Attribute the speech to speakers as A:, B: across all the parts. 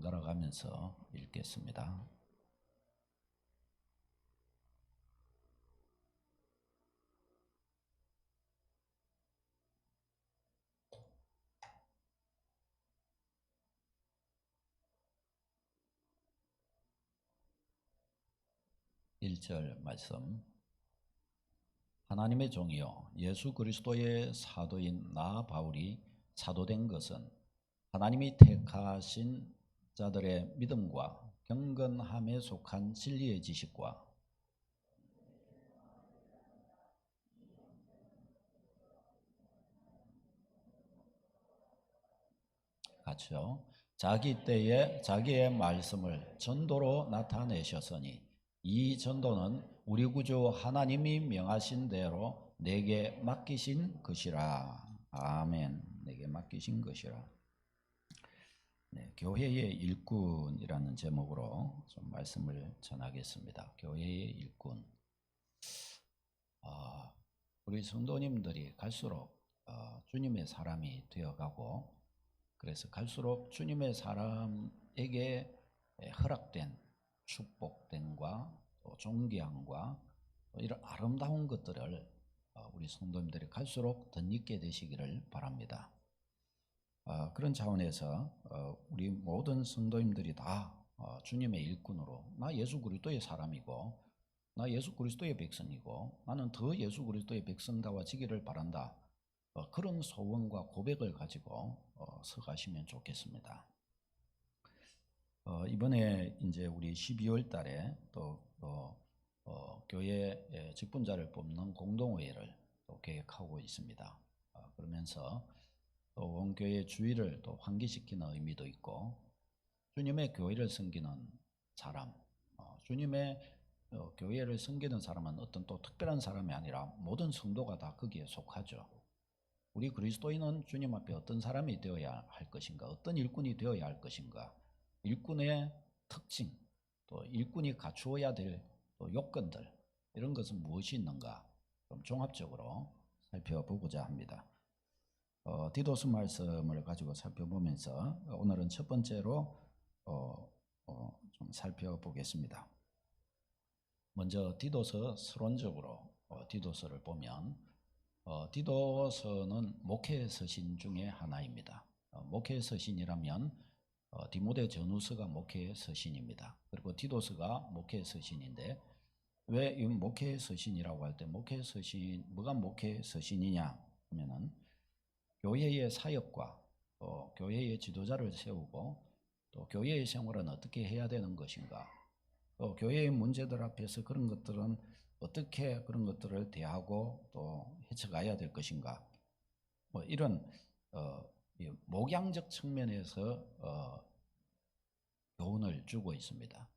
A: 번갈아 가면서 읽겠습니다. 일 절 말씀. 하나님의 종이요 예수 그리스도의 사도인 나 바울이 사도된 것은 하나님이 택하신 자들의 믿음과 경건함에 속한 진리의 지식과 같이요 자기 때에 자기의 말씀을 전도로 나타내셨으니 이 전도는 우리 구주 하나님이 명하신 대로 내게 맡기신 것이라. 아멘. 내게 맡기신 것이라. 네, 교회의 일꾼이라는 제목으로 좀 말씀을 전하겠습니다. 교회의 일꾼. 우리 성도님들이 갈수록 주님의 사람이 되어가고, 그래서 갈수록 주님의 사람에게 허락된 축복됨과 또 존귀함과 또 이런 아름다운 것들을 우리 성도님들이 갈수록 덧입게 되시기를 바랍니다. 그런 차원에서 우리 모든 성도님들이 다 주님의 일꾼으로, 나 예수 그리스도의 사람이고 나 예수 그리스도의 백성이고 나는 더 예수 그리스도의 백성다워지기를 바란다, 그런 소원과 고백을 가지고 서가시면 좋겠습니다. 이번에 이제 우리 12월 달에 또 교회 직분자를 뽑는 공동회의를 또 계획하고 있습니다. 그러면서 또 원교회 주의를 또 환기시키는 의미도 있고, 주님의 교회를 섬기는 사람, 주님의 교회를 섬기는 사람은 어떤 또 특별한 사람이 아니라 모든 성도가 다 거기에 속하죠. 우리 그리스도인은 주님 앞에 어떤 사람이 되어야 할 것인가, 어떤 일꾼이 되어야 할 것인가, 일꾼의 특징, 또 일꾼이 갖추어야 될 또 요건들, 이런 것은 무엇이 있는가 좀 종합적으로 살펴보고자 합니다. 디도스 말씀을 가지고 살펴보면서 오늘은 첫 번째로 좀 살펴보겠습니다. 먼저 디도서 서론적으로 디도서를 보면 디도서는 목회 서신 중에 하나입니다. 목회 서신이라면 디모데 전후서가 목회 서신입니다. 그리고 디도서가 목회 서신인데, 왜 이 목회 서신이라고 할 때 목회 서신, 뭐가 목회 서신이냐 하면은 교회의 사역과 또 교회의 지도자를 세우고 또 교회의 생활은 어떻게 해야 되는 것인가, 또 교회의 문제들 앞에서 그런 것들은 어떻게 그런 것들을 대하고 또 헤쳐가야 될 것인가, 뭐 이런 목양적 측면에서 교훈을 주고 있습니다.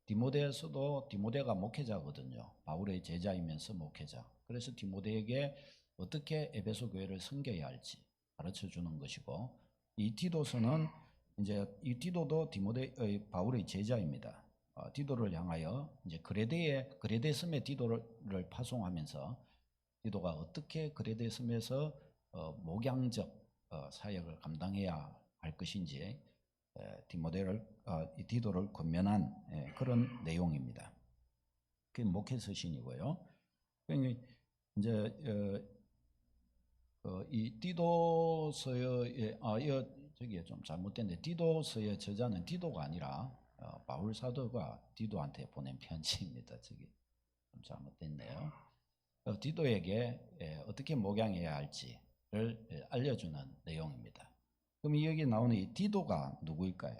A: 디모데에서도 디모데가 목회자거든요. 바울의 제자이면서 목회자. 그래서 디모데에게 어떻게 에베소 교회를 섬겨야 할지 가르쳐 주는 것이고, 이 디도서는 이제 이 디도도 디모데의 바울의 제자입니다. 디도를 향하여 이제 그레데 섬에 디도를 파송하면서 디도가 어떻게 그레데 섬에서 목양적 사역을 감당해야 할 것인지 디도를 권면한 그런 내용입니다. 그게 목회 서신이고요. 이제 이 디도서의 저기 좀 잘못됐는데, 디도서의 저자는 디도가 아니라 바울 사도가 디도한테 보낸 편지입니다. 저기 좀 잘못됐네요. 디도에게 어떻게 목양해야 할지를 알려주는 내용입니다. 그럼 여기 나오는 이 디도가 누구일까요?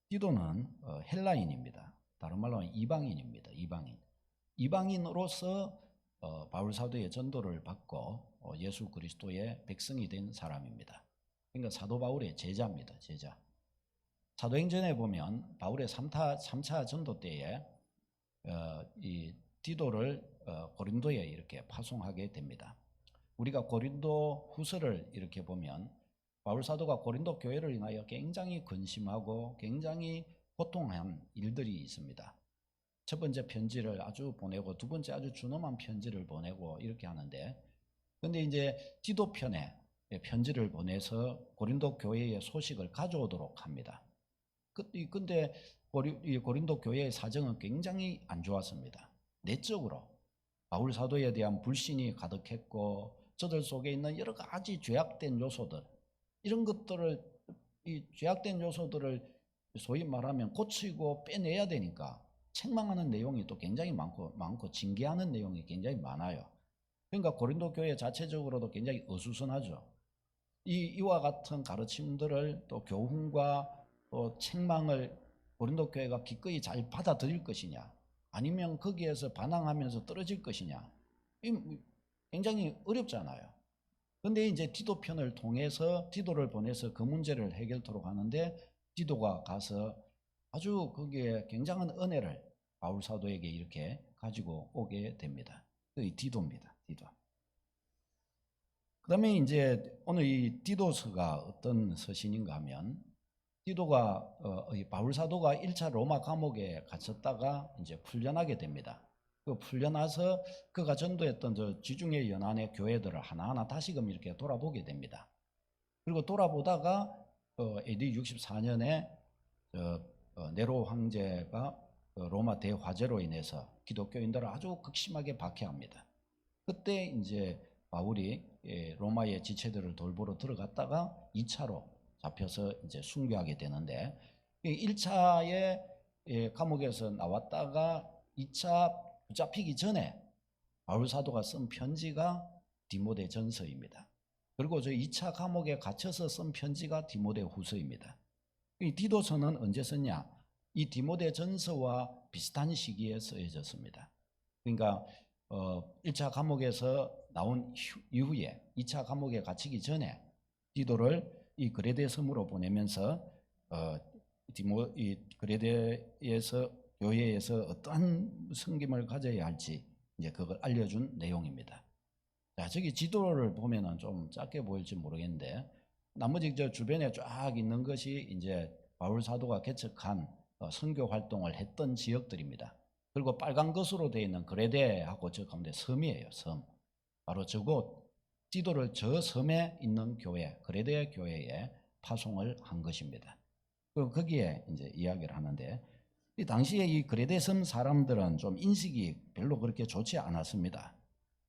A: 디도는 헬라인입니다. 다른 말로 하면 이방인입니다. 이방인으로서 바울 사도의 전도를 받고 예수 그리스도의 백성이 된 사람입니다. 그러니까 사도 바울의 제자입니다. 제자. 사도행전에 보면 바울의 3차 전도 때에 이 디도를 고린도에 이렇게 파송하게 됩니다. 우리가 고린도 후서를 이렇게 보면 바울 사도가 고린도 교회를 인하여 굉장히 근심하고 굉장히 고통한 일들이 있습니다. 첫 번째 편지를 아주 보내고, 두 번째 아주 준엄한 편지를 보내고 이렇게 하는데, 근데 이제 디도 편에 편지를 보내서 고린도 교회의 소식을 가져오도록 합니다. 근데 이 고린도 교회의 사정은 굉장히 안 좋았습니다. 내적으로 바울 사도에 대한 불신이 가득했고 저들 속에 있는 여러 가지 죄악된 요소들, 이런 것들을, 이 죄악된 요소들을 소위 말하면 고치고 빼내야 되니까 책망하는 내용이 또 굉장히 많고 징계하는 내용이 굉장히 많아요. 그러니까 고린도 교회 자체적으로도 굉장히 어수선하죠. 이와 같은 가르침들을 또 교훈과 또 책망을 고린도 교회가 기꺼이 잘 받아들일 것이냐, 아니면 거기에서 반항하면서 떨어질 것이냐, 굉장히 어렵잖아요. 근데 이제 디도 편을 통해서 디도를 보내서 그 문제를 해결토록 하는데, 디도가 가서 아주 거기에 굉장한 은혜를 바울 사도에게 이렇게 가지고 오게 됩니다. 이 디도입니다. 디도. 그 다음에 이제 오늘 이 디도서가 어떤 서신인가 하면, 디도가 바울 사도가 1차 로마 감옥에 갇혔다가 이제 풀려나게 됩니다. 그 풀려나서 그가 전도했던 저 지중해 연안의 교회들을 하나하나 다시금 이렇게 돌아보게 됩니다. 그리고 돌아보다가 AD 64년에 네로 황제가 로마 대화재로 인해서 기독교인들을 아주 극심하게 박해합니다. 그때 이제 바울이 로마의 지체들을 돌보러 들어갔다가 2차로 잡혀서 이제 순교하게 되는데, 1차에 감옥에서 나왔다가 2차 붙잡히기 전에 바울 사도가 쓴 편지가 디모데 전서입니다. 그리고 저 2차 감옥에 갇혀서 쓴 편지가 디모데 후서입니다. 이 디도서는 언제 썼냐? 이 디모데 전서와 비슷한 시기에 쓰여졌습니다. 그러니까 1차 감옥에서 나온 이후에 2차 감옥에 갇히기 전에 디도를 이 그레데 섬으로 보내면서 이 그레데에서 교회에서 어떠한 섬김을 가져야 할지 이제 그걸 알려준 내용입니다. 자, 저기 지도를 보면은 좀 작게 보일지 모르겠는데, 나머지 저 주변에 쫙 있는 것이 이제 바울 사도가 개척한 선교 활동을 했던 지역들입니다. 그리고 빨간 것으로 되어 있는 그레데하고 저 가운데 섬이에요. 섬. 바로 저곳 지도를 저 섬에 있는 교회, 그레데 교회에 파송을 한 것입니다. 거기에 이제 이야기를 하는데, 이 당시에 이 그레데 섬 사람들은 좀 인식이 별로 그렇게 좋지 않았습니다.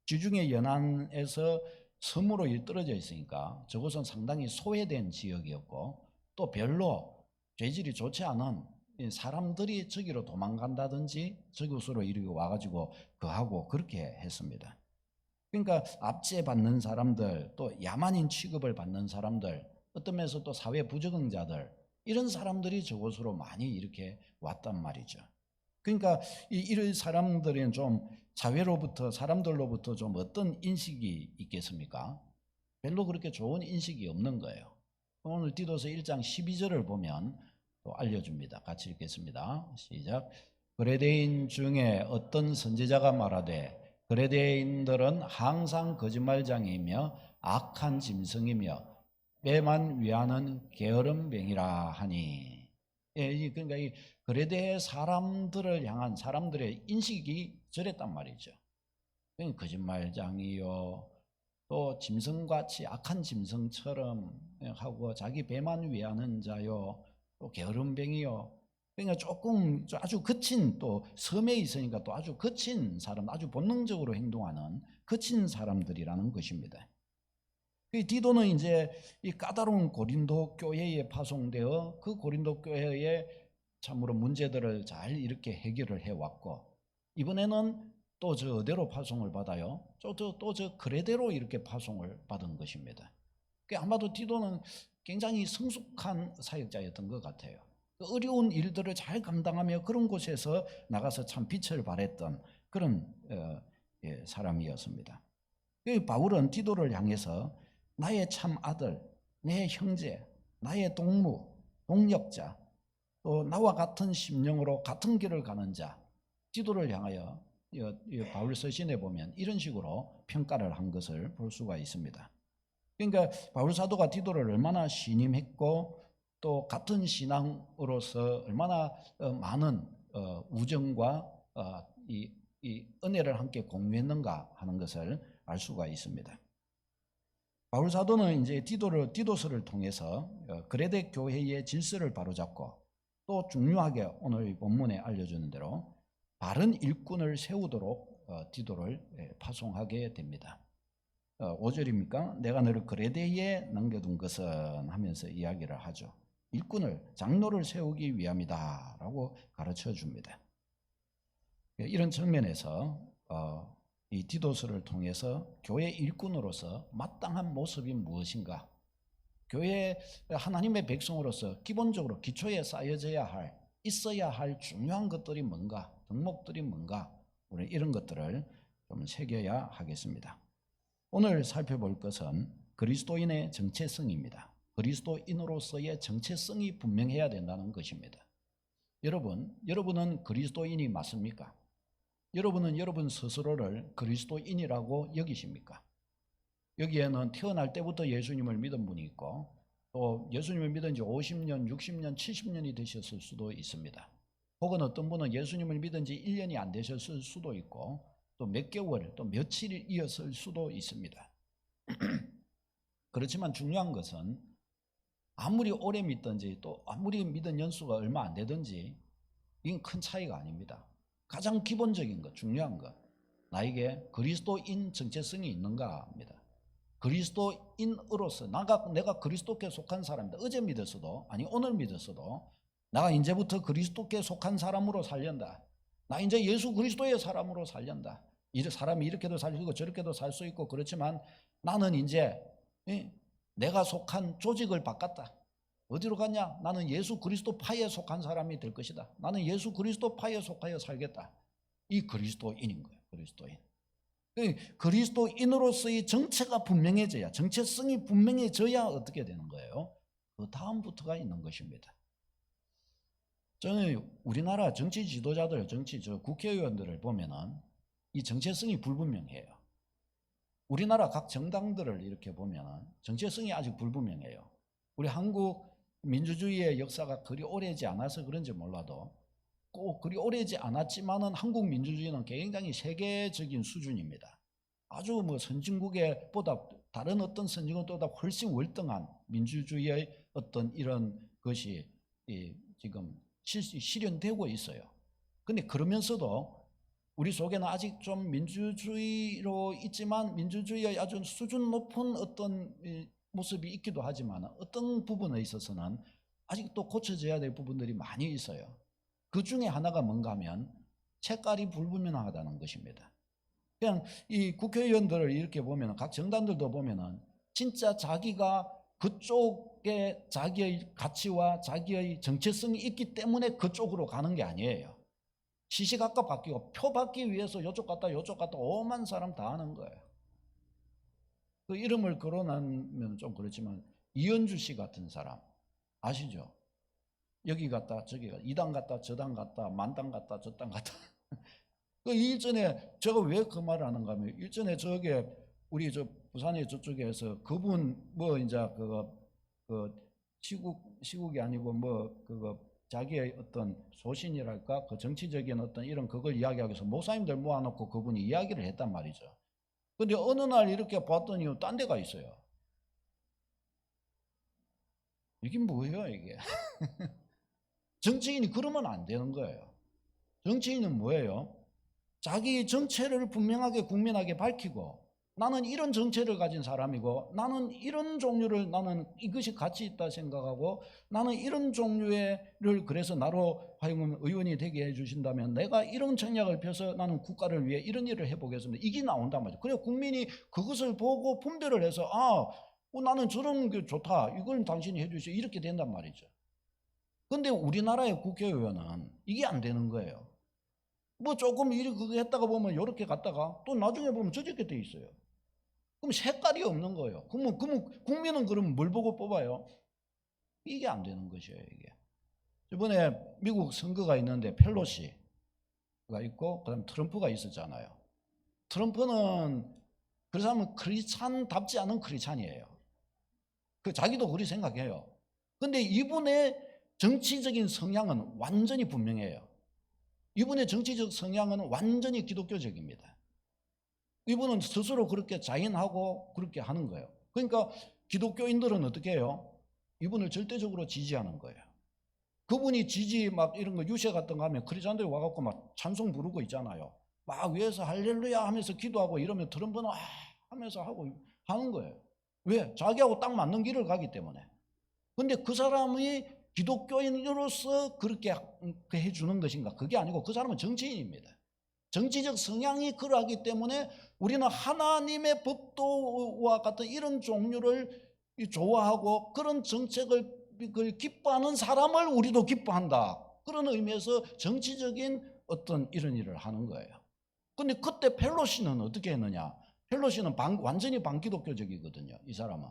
A: 지중해 연안에서 섬으로 떨어져 있으니까 저곳은 상당히 소외된 지역이었고, 또 별로 죄질이 좋지 않은 사람들이 저기로 도망간다든지 저곳으로 이렇게 와가지고 거하고 그렇게 했습니다. 그러니까 압제받는 사람들, 또 야만인 취급을 받는 사람들, 어떤 면에서 또 사회 부적응자들, 이런 사람들이 저곳으로 많이 이렇게 왔단 말이죠. 그러니까 이런 사람들은 좀 사회로부터, 사람들로부터 좀 어떤 인식이 있겠습니까? 별로 그렇게 좋은 인식이 없는 거예요. 오늘 디도서 1장 12절을 보면 또 알려줍니다. 같이 읽겠습니다. 시작. 그레데인 중에 어떤 선지자가 말하되 그레데인들은 항상 거짓말장이며 악한 짐승이며 매만 위하는 게으름뱅이라 하니. 그러니까 이 그레데 사람들을 향한 사람들의 인식이 저랬단 말이죠. 그러니까 거짓말장이요, 또 짐승같이 악한 짐승처럼 하고 자기 배만 위하는 자요, 또 게으름뱅이요. 그러니까 조금 아주 거친, 또 섬에 있으니까 또 아주 거친 사람, 아주 본능적으로 행동하는 거친 사람들이라는 것입니다. 디도는 이제 이 까다로운 고린도 교회에 파송되어 그 고린도 교회의 참으로 문제들을 잘 이렇게 해결을 해왔고, 이번에는 또 저 어디로 파송을 받아요? 또 저 그레데로 이렇게 파송을 받은 것입니다. 아마도 디도는 굉장히 성숙한 사역자였던 것 같아요. 어려운 일들을 잘 감당하며 그런 곳에서 나가서 참 빛을 발했던 그런 사람이었습니다. 바울은 디도를 향해서 나의 참 아들, 내 형제, 나의 동무, 동역자, 또 나와 같은 심령으로 같은 길을 가는 자, 디도를 향하여 바울 서신에 보면 이런 식으로 평가를 한 것을 볼 수가 있습니다. 그러니까 바울 사도가 디도를 얼마나 신임했고 또 같은 신앙으로서 얼마나 많은 우정과 이 은혜를 함께 공유했는가 하는 것을 알 수가 있습니다. 바울 사도는 이제 디도서를 통해서 그레데 교회의 질서를 바로잡고 또 중요하게 오늘 본문에 알려주는 대로 바른 일꾼을 세우도록 디도를 파송하게 됩니다. 5절입니까? 내가 너를 그레데에 남겨둔 것은 하면서 이야기를 하죠. 일꾼을, 장로를 세우기 위함이다 라고 가르쳐 줍니다. 이런 측면에서 이 디도서를 통해서 교회 일꾼으로서 마땅한 모습이 무엇인가, 교회 하나님의 백성으로서 기본적으로 기초에 쌓여져야 할, 있어야 할 중요한 것들이 뭔가, 덕목들이 뭔가, 우리 이런 것들을 좀 새겨야 하겠습니다. 오늘 살펴볼 것은 그리스도인의 정체성입니다. 그리스도인으로서의 정체성이 분명해야 된다는 것입니다. 여러분은 그리스도인이 맞습니까? 여러분은 여러분 스스로를 그리스도인이라고 여기십니까? 여기에는 태어날 때부터 예수님을 믿은 분이 있고, 또 예수님을 믿은 지 50년, 60년, 70년이 되셨을 수도 있습니다. 혹은 어떤 분은 예수님을 믿은 지 1년이 안 되셨을 수도 있고, 또 몇 개월, 또 며칠이 이었을 수도 있습니다. 그렇지만 중요한 것은 아무리 오래 믿든지 또 아무리 믿은 연수가 얼마 안 되든지 이건 큰 차이가 아닙니다. 가장 기본적인 것, 중요한 것, 나에게 그리스도인 정체성이 있는가 합니다. 그리스도인으로서 내가 그리스도께 속한 사람이다. 어제 믿었어도, 아니 오늘 믿었어도 내가 이제부터 그리스도께 속한 사람으로 살련다. 나 이제 예수 그리스도의 사람으로 살련다. 사람이 이렇게도 살 수 있고 저렇게도 살 수 있고, 그렇지만 나는 이제 내가 속한 조직을 바꿨다. 어디로 갔냐? 나는 예수 그리스도 파에 속한 사람이 될 것이다. 나는 예수 그리스도 파에 속하여 살겠다. 이 그리스도인인 거예요. 그리스도인. 그리스도인으로서의 정체가 분명해져야, 정체성이 분명해져야 어떻게 되는 거예요? 그 다음부터가 있는 것입니다. 저는 우리나라 정치 지도자들, 국회의원들을 보면은 이 정체성이 불분명해요. 우리나라 각 정당들을 이렇게 보면은 정체성이 아직 불분명해요. 우리 한국 민주주의의 역사가 그리 오래지 않아서 그런지 몰라도 꼭 그리 오래지 않았지만은 한국 민주주의는 굉장히 세계적인 수준입니다. 아주 선진국에 보다, 다른 어떤 선진국보다 훨씬 월등한 민주주의의 어떤 이런 것이 지금 실현되고 있어요. 근데 그러면서도 우리 속에는 아직 좀 민주주의로 있지만 민주주의의 아주 수준 높은 어떤 모습이 있기도 하지만 어떤 부분에 있어서는 아직도 고쳐져야 될 부분들이 많이 있어요. 그 중에 하나가 뭔가 하면 색깔이 불분명하다는 것입니다. 그냥 이 국회의원들을 이렇게 보면, 각 정당들도 보면은 진짜 자기가 그쪽에 자기의 가치와 자기의 정체성이 있기 때문에 그쪽으로 가는 게 아니에요. 시시각각 바뀌고 표 받기 위해서 이쪽 갔다 오만 사람 다 하는 거예요. 그 이름을 거론하면 좀 그렇지만 이현주 씨 같은 사람 아시죠? 여기 갔다 저기 갔다, 이 당 갔다 저 당 갔다, 만당 갔다 저 당 갔다. 그 일전에 제가 왜 그 말을 하는가 하면, 일전에 저게 우리 부산의 저쪽에서 그분 이제 시국이 아니고 자기의 어떤 소신이랄까, 그 정치적인 어떤 이런 그걸 이야기하기 위해서 목사님들 모아놓고 그분이 이야기를 했단 말이죠. 근데 어느 날 이렇게 봤더니 딴 데가 있어요. 이게 뭐예요 이게? 정치인이 그러면 안 되는 거예요. 정치인은 뭐예요? 자기 정체를 분명하게 국민에게 밝히고, 나는 이런 정체를 가진 사람이고, 나는 이런 종류를, 나는 이것이 가치 있다 생각하고, 나는 이런 종류를 그래서 나로 하여금 의원이 되게 해주신다면 내가 이런 전략을 펴서 나는 국가를 위해 이런 일을 해보겠습니다. 이게 나온단 말이죠. 그래 국민이 그것을 보고 분별을 해서 나는 저런 게 좋다, 이걸 당신이 해주시오, 이렇게 된단 말이죠. 근데 우리나라의 국회의원은 이게 안 되는 거예요. 조금 그거 했다가 보면 이렇게 갔다가 또 나중에 보면 저렇게 돼 있어요. 그럼 색깔이 없는 거예요. 그러면 국민은 그럼 뭘 보고 뽑아요? 이게 안 되는 것이에요, 이게. 이번에 미국 선거가 있는데 펠로시가 있고 그다음 트럼프가 있었잖아요. 트럼프는 그 사람은 크리스찬답지 않은 크리스찬이에요. 자기도 그리 생각해요. 근데 이분의 정치적인 성향은 완전히 분명해요. 이분의 정치적 성향은 완전히 기독교적입니다. 이분은 스스로 그렇게 자인하고 그렇게 하는 거예요. 그러니까 기독교인들은 어떻게 해요? 이분을 절대적으로 지지하는 거예요. 그분이 지지 막 이런 거 유세 같은 거 하면 크리스찬들이 와갖고 막 찬송 부르고 있잖아요. 막 위에서 할렐루야 하면서 기도하고 이러면 트럼프는 하면서 하고 하는 거예요. 왜? 자기하고 딱 맞는 길을 가기 때문에. 근데 그 사람이 기독교인으로서 그렇게 해주는 것인가? 그게 아니고 그 사람은 정치인입니다. 정치적 성향이 그러하기 때문에 우리는 하나님의 법도와 같은 이런 종류를 좋아하고 그런 정책을 기뻐하는 사람을 우리도 기뻐한다. 그런 의미에서 정치적인 어떤 이런 일을 하는 거예요. 근데 그때 펠로시는 어떻게 했느냐? 펠로시는 완전히 반기독교적이거든요. 이 사람은.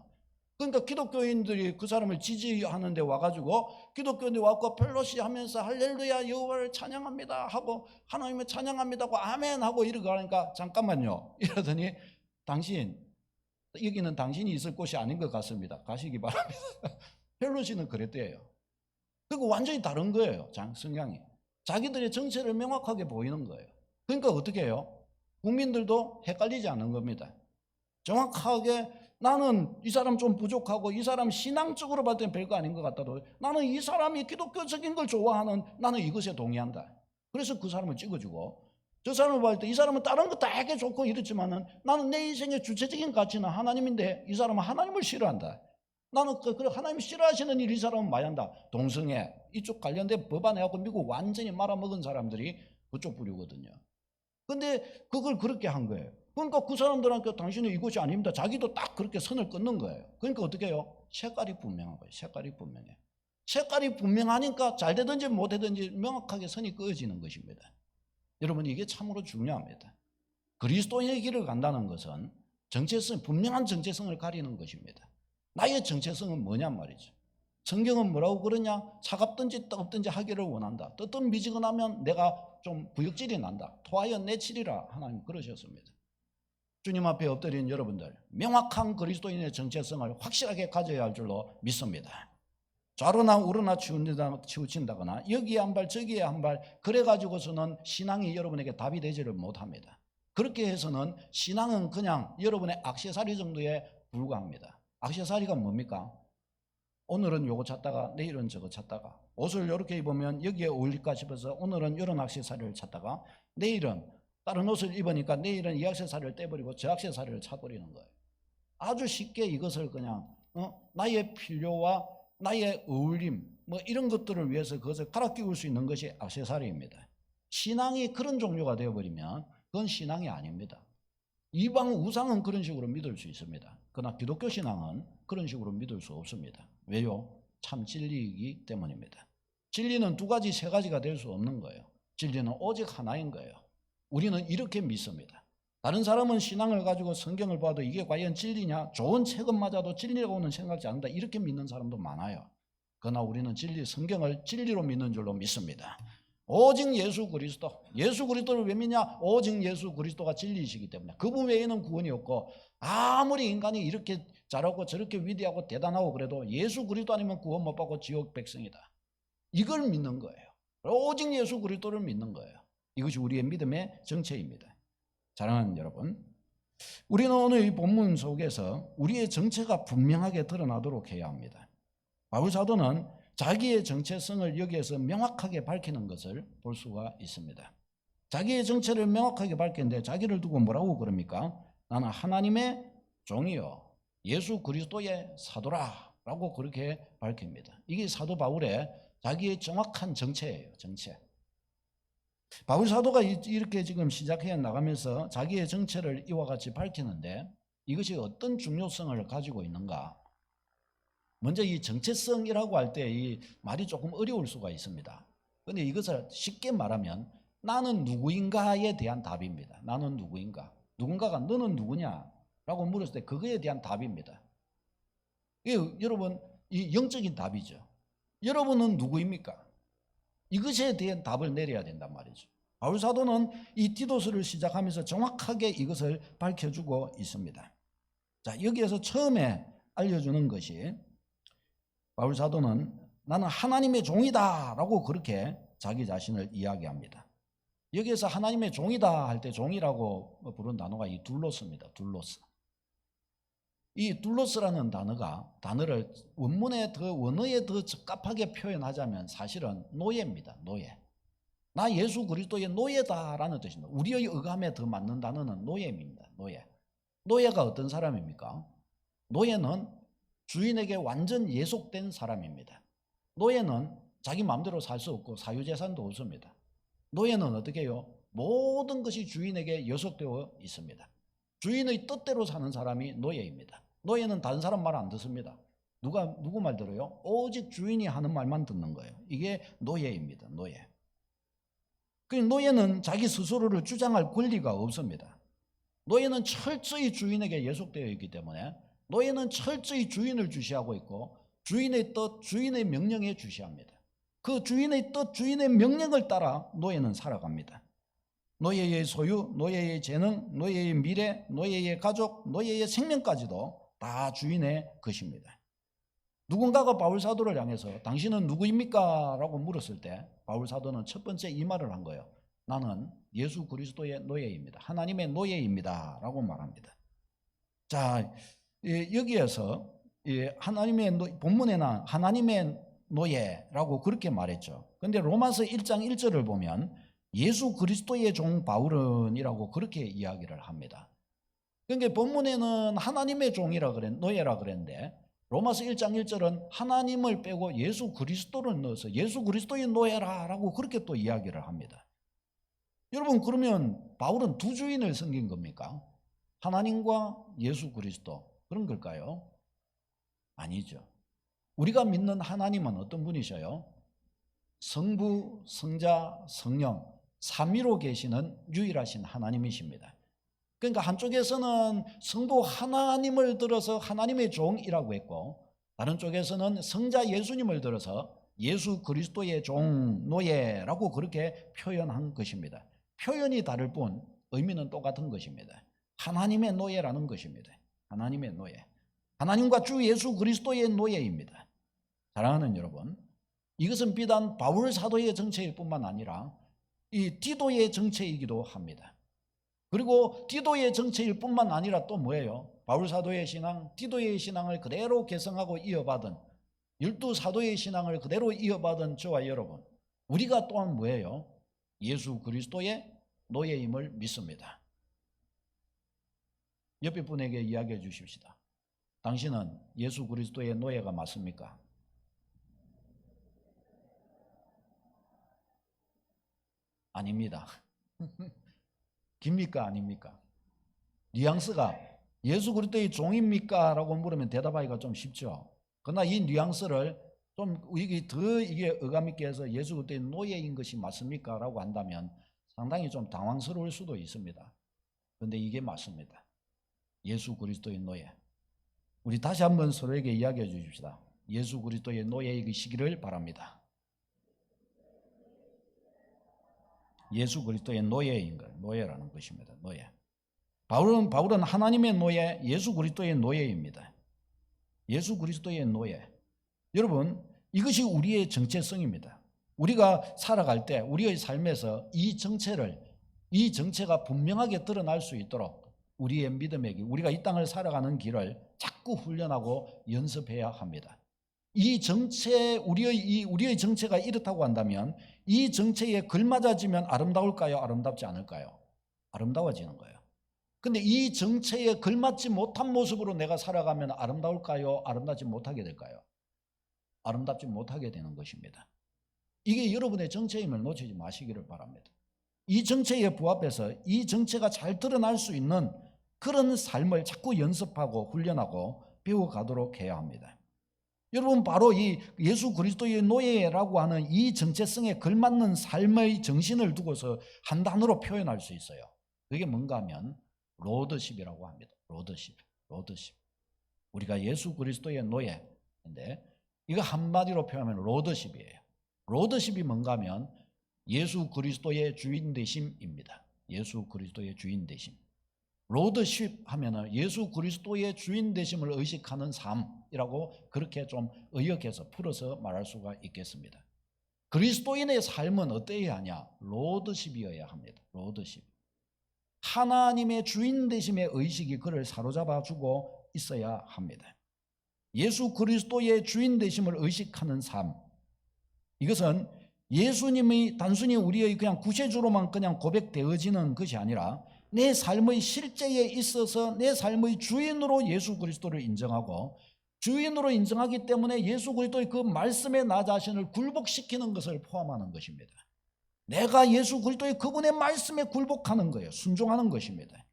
A: 그러니까 기독교인들이 그 사람을 지지하는데 와가지고 기독교인들이 와서 펠로시 하면서 할렐루야 여호와를 찬양합니다 하고 하나님을 찬양합니다 하고 아멘 하고 이러고 하니까 잠깐만요 이러더니 당신 여기는 당신이 있을 곳이 아닌 것 같습니다. 가시기 바랍니다. 펠로시는 그랬대요. 그리고 완전히 다른 거예요. 성향이. 자기들의 정체를 명확하게 보이는 거예요. 그러니까 어떻게 해요? 국민들도 헷갈리지 않는 겁니다. 정확하게 나는 이 사람 좀 부족하고 이 사람 신앙적으로 봤을 땐 별거 아닌 것 같아도 나는 이 사람이 기독교적인 걸 좋아하는 나는 이것에 동의한다. 그래서 그 사람을 찍어주고 저 사람을 봤을 때 이 사람은 다른 거 다 해게 좋고 이렇지만은 나는 내 인생의 주체적인 가치는 하나님인데 이 사람은 하나님을 싫어한다. 나는 그 하나님 싫어하시는 일 이 사람은 많이 한다. 동성애 이쪽 관련된 법안해갖고 미국 완전히 말아먹은 사람들이 그쪽 부류거든요. 근데 그걸 그렇게 한 거예요. 그러니까 그 사람들한테 당신은 이것이 아닙니다. 자기도 딱 그렇게 선을 끊는 거예요. 그러니까 어떻게 해요? 색깔이 분명한 거예요. 색깔이 분명해. 색깔이 분명하니까 잘 되든지 못 되든지 명확하게 선이 그어지는 것입니다. 여러분 이게 참으로 중요합니다. 그리스도의 길을 간다는 것은 정체성, 분명한 정체성을 가리는 것입니다. 나의 정체성은 뭐냔 말이죠. 성경은 뭐라고 그러냐? 차갑든지 뜨겁든지 하기를 원한다. 뜨뜻 미지근하면 내가 좀 구역질이 난다. 토하여 내치리라 하나님 그러셨습니다. 주님 앞에 엎드린 여러분들 명확한 그리스도인의 정체성을 확실하게 가져야 할 줄로 믿습니다. 좌로나 우로나 치우친다거나 여기에 한 발 저기에 한 발 그래가지고서는 신앙이 여러분에게 답이 되지를 못합니다. 그렇게 해서는 신앙은 그냥 여러분의 액세서리 정도에 불과합니다. 액세서리가 뭡니까? 오늘은 요거 찾다가 내일은 저거 찾다가 옷을 이렇게 입으면 여기에 어울릴까 싶어서 오늘은 이런 액세서리를 찾다가 내일은 다른 옷을 입으니까 내일은 이 액세서리를 떼버리고 저 액세서리를 찾버리는 거예요. 아주 쉽게 이것을 그냥 나의 필요와 나의 어울림 뭐 이런 것들을 위해서 그것을 갈아 끼울 수 있는 것이 액세서리입니다. 신앙이 그런 종류가 되어버리면 그건 신앙이 아닙니다. 이방 우상은 그런 식으로 믿을 수 있습니다. 그러나 기독교 신앙은 그런 식으로 믿을 수 없습니다. 왜요? 참 진리이기 때문입니다. 진리는 두 가지, 세 가지가 될 수 없는 거예요. 진리는 오직 하나인 거예요. 우리는 이렇게 믿습니다. 다른 사람은 신앙을 가지고 성경을 봐도 이게 과연 진리냐? 좋은 책은 맞아도 진리라고는 생각지 않는다. 이렇게 믿는 사람도 많아요. 그러나 우리는 성경을 진리로 믿는 줄로 믿습니다. 오직 예수 그리스도. 예수 그리스도를 왜 믿냐? 오직 예수 그리스도가 진리이시기 때문에. 그분 외에는 구원이 없고 아무리 인간이 이렇게 잘하고 저렇게 위대하고 대단하고 그래도 예수 그리스도 아니면 구원 못 받고 지옥 백성이다. 이걸 믿는 거예요. 오직 예수 그리스도를 믿는 거예요. 이것이 우리의 믿음의 정체입니다. 사랑하는 여러분, 우리는 오늘 이 본문 속에서 우리의 정체가 분명하게 드러나도록 해야 합니다. 바울 사도는 자기의 정체성을 여기에서 명확하게 밝히는 것을 볼 수가 있습니다. 자기의 정체를 명확하게 밝히는데 자기를 두고 뭐라고 그럽니까? 나는 하나님의 종이요 예수 그리스도의 사도라 라고 그렇게 밝힙니다. 이게 사도 바울의 자기의 정확한 정체예요. 정체. 바울 사도가 이렇게 지금 시작해 나가면서 자기의 정체를 이와 같이 밝히는데 이것이 어떤 중요성을 가지고 있는가? 먼저 이 정체성이라고 할 때 이 말이 조금 어려울 수가 있습니다. 그런데 이것을 쉽게 말하면 나는 누구인가에 대한 답입니다. 나는 누구인가? 누군가가 너는 누구냐? 라고 물었을 때 그거에 대한 답입니다. 여러분 이 영적인 답이죠. 여러분은 누구입니까? 이것에 대한 답을 내려야 된단 말이죠. 바울 사도는 이 디도스를 시작하면서 정확하게 이것을 밝혀주고 있습니다. 자, 여기에서 처음에 알려주는 것이 바울 사도는 나는 하나님의 종이다 라고 그렇게 자기 자신을 이야기합니다. 여기에서 하나님의 종이다 할 때 종이라고 부른 단어가 이 둘로스입니다. 둘로스. 이 둘러스라는 단어를 원어에 더 적합하게 표현하자면 사실은 노예입니다. 노예. 나 예수 그리스도의 노예다라는 뜻입니다. 우리의 의감에 더 맞는 단어는 노예입니다. 노예. 노예가 어떤 사람입니까? 노예는 주인에게 완전 예속된 사람입니다. 노예는 자기 마음대로 살 수 없고 사유재산도 없습니다. 노예는 어떻게 해요? 모든 것이 주인에게 예속되어 있습니다. 주인의 뜻대로 사는 사람이 노예입니다. 노예는 다른 사람 말 안 듣습니다. 누구 말 들어요? 오직 주인이 하는 말만 듣는 거예요. 이게 노예입니다. 노예. 그 노예는 자기 스스로를 주장할 권리가 없습니다. 노예는 철저히 주인에게 예속되어 있기 때문에 노예는 철저히 주인을 주시하고 있고 주인의 뜻, 주인의 명령에 주시합니다. 그 주인의 뜻, 주인의 명령을 따라 노예는 살아갑니다. 노예의 소유, 노예의 재능, 노예의 미래, 노예의 가족, 노예의 생명까지도 다 주인의 것입니다. 누군가가 바울사도를 향해서 당신은 누구입니까? 라고 물었을 때 바울사도는 첫 번째 이 말을 한 거예요. 나는 예수 그리스도의 노예입니다. 하나님의 노예입니다. 라고 말합니다. 자, 여기에서 본문에는 하나님의 노예라고 그렇게 말했죠. 그런데 로마서 1장 1절을 보면 예수 그리스도의 종 바울은이라고 그렇게 이야기를 합니다. 그러니까 본문에는 하나님의 종이라 노예라 그랬는데 로마서 1장 1절은 하나님을 빼고 예수 그리스도를 넣어서 예수 그리스도의 노예라라고 그렇게 또 이야기를 합니다. 여러분, 그러면 바울은 두 주인을 섬긴 겁니까? 하나님과 예수 그리스도, 그런 걸까요? 아니죠. 우리가 믿는 하나님은 어떤 분이셔요? 성부, 성자, 성령, 삼위로 계시는 유일하신 하나님이십니다. 그러니까 한쪽에서는 성부 하나님을 들어서 하나님의 종이라고 했고 다른 쪽에서는 성자 예수님을 들어서 예수 그리스도의 종, 노예라고 그렇게 표현한 것입니다. 표현이 다를 뿐 의미는 똑같은 것입니다. 하나님의 노예라는 것입니다. 하나님의 노예. 하나님과 주 예수 그리스도의 노예입니다. 사랑하는 여러분, 이것은 비단 바울 사도의 정체일 뿐만 아니라 이 디도의 정체이기도 합니다. 그리고 디도의 정체일 뿐만 아니라 또 뭐예요? 바울 사도의 신앙, 디도의 신앙을 그대로 계승하고 이어받은 12사도의 신앙을 그대로 이어받은 저와 여러분, 우리가 또한 뭐예요? 예수 그리스도의 노예임을 믿습니다. 옆에 분에게 이야기해 주십시다. 당신은 예수 그리스도의 노예가 맞습니까? 아닙니다. 깁니까? 아닙니까? 뉘앙스가 예수 그리스도의 종입니까? 라고 물으면 대답하기가 좀 쉽죠. 그러나 이 뉘앙스를 좀 이게 어감 있게 해서 예수 그리스도의 노예인 것이 맞습니까? 라고 한다면 상당히 좀 당황스러울 수도 있습니다. 그런데 이게 맞습니다. 예수 그리스도의 노예. 우리 다시 한번 서로에게 이야기해 주십시다. 예수 그리스도의 노예이시기를 바랍니다. 예수 그리스도의 노예인 것, 노예라는 것입니다. 노예. 바울은 하나님의 노예, 예수 그리스도의 노예입니다. 예수 그리스도의 노예. 여러분, 이것이 우리의 정체성입니다. 우리가 살아갈 때 우리의 삶에서 이 정체가 분명하게 드러날 수 있도록 우리의 믿음에게 우리가 이 땅을 살아가는 길을 자꾸 훈련하고 연습해야 합니다. 이 정체, 우리의 정체가 이렇다고 한다면 이 정체에 걸맞아지면 아름다울까요? 아름답지 않을까요? 아름다워지는 거예요. 근데 이 정체에 걸맞지 못한 모습으로 내가 살아가면 아름다울까요? 아름답지 못하게 될까요? 아름답지 못하게 되는 것입니다. 이게 여러분의 정체임을 놓치지 마시기를 바랍니다. 이 정체에 부합해서 이 정체가 잘 드러날 수 있는 그런 삶을 자꾸 연습하고 훈련하고 배워가도록 해야 합니다. 여러분, 바로 이 예수 그리스도의 노예라고 하는 이 정체성에 걸맞는 삶의 정신을 두고서 한 단어로 표현할 수 있어요. 그게 뭔가 하면 로드십이라고 합니다. 로드십. 우리가 예수 그리스도의 노예인데 이거 한마디로 표현하면 로드십이에요. 로드십이 뭔가 하면 예수 그리스도의 주인 되심입니다. 예수 그리스도의 주인 되심. 로드십 하면은 예수 그리스도의 주인 되심을 의식하는 삶이라고 그렇게 좀 의역해서 풀어서 말할 수가 있겠습니다. 그리스도인의 삶은 어때야 하냐? 로드십이어야 합니다. 로드십. 하나님의 주인 되심의 의식이 그를 사로잡아 주고 있어야 합니다. 예수 그리스도의 주인 되심을 의식하는 삶, 이것은 예수님이 단순히 우리의 그냥 구세주로만 그냥 고백되어지는 것이 아니라 내 삶의 실제에 있어서 내 삶의 주인으로 예수 그리스도를 인정하고, 주인으로 인정하기 때문에 예수 그리스도의 그 말씀에 나 자신을 굴복시키는 것을 포함하는 것입니다. 내가 예수 그리스도의 그분의 말씀에 굴복하는 거예요. 순종하는 것입니다.